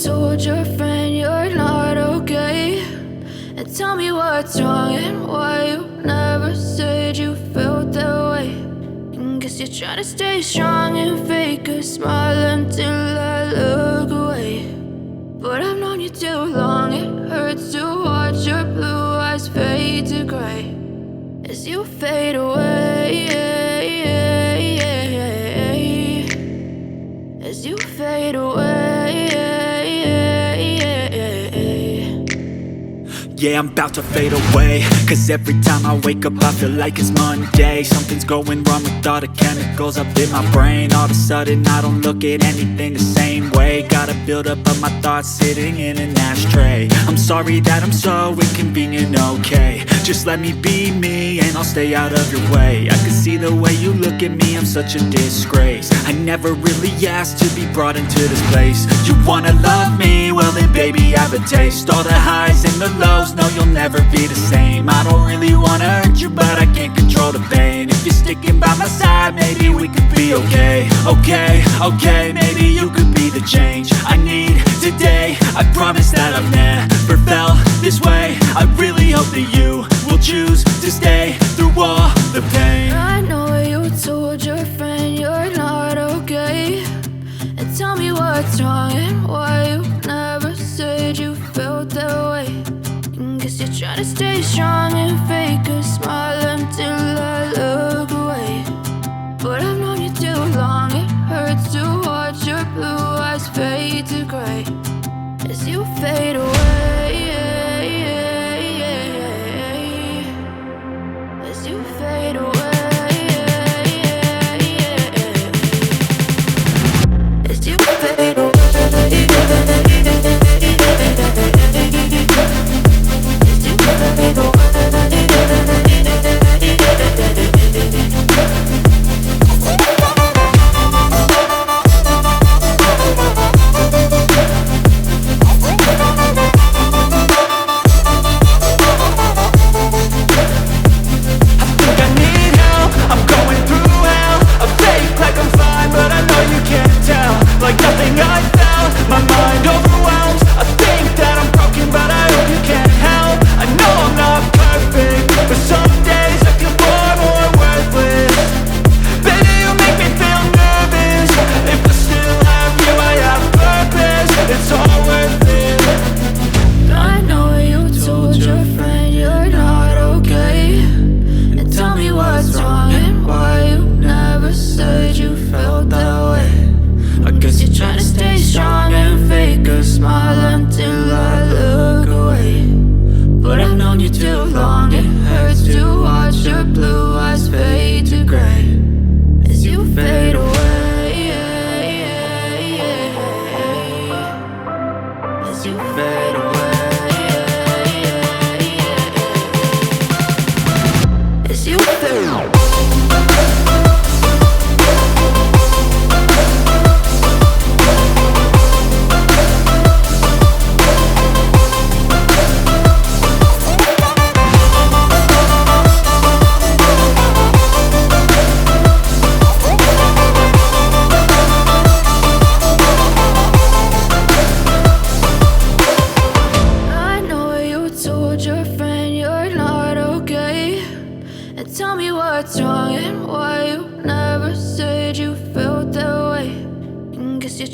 told your friend you're not okay, and tell me what's wrong and why you never said you felt that way. And guess you're trying to stay strong and fake a smile until I look away. But I've known you too long, it hurts to watch your blue eyes fade to gray as you fade away, as you fade away. Yeah, I'm about to fade away, cause every time I wake up I feel like it's Monday. Something's going wrong with all the chemicals up in my brain. All of a sudden I don't look at anything the same way. Gotta build up of my thoughts sitting in an ashtray. I'm sorry that I'm so inconvenient, okay. Just let me be me and I'll stay out of your way. I can see the way you look at me, I'm such a disgrace. I never really asked to be brought into this place. You wanna love me? Well then baby I have a taste. All the highs and the lows, no you'll never be the same. I don't really wanna hurt you but I can't control the pain. If you're sticking by my side maybe we could be okay. Okay, maybe you could be the change I need today. I promise that I've never felt this way. I really hope that you will choose to stay through all the pain. I know you told your friend you're not okay, and tell me what's wrong and why you never said you felt that way. And guess you're trying to stay strong and fake a smile until I look away. But I've known you too long, it hurts to watch your blue eyes fade to gray as you fade away, as you fade away, as you fade away.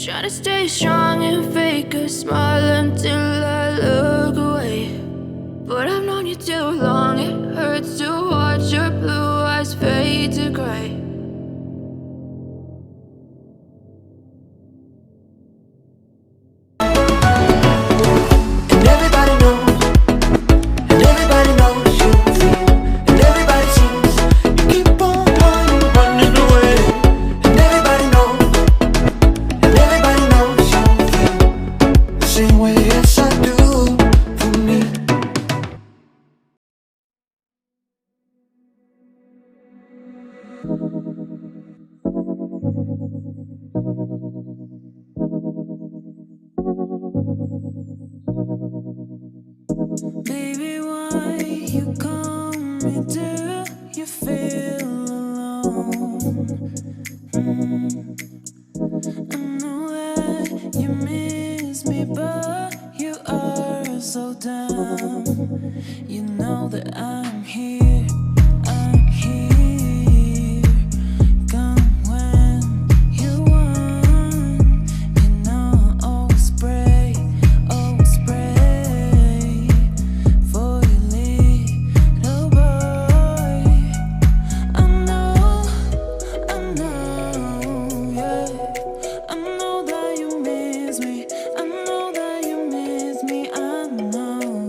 Try to stay strong and fake a smile until I look away. But I've known you too long, it hurts to watch your blue eyes fade to gray. Baby, why you call me? Do you feel alone? I know that you miss me, but You know that I'm here, I'm here. Come when you want. You know I always pray for your little boy. I know, yeah. I know that you miss me. I know that you miss me. I know.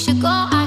should go out.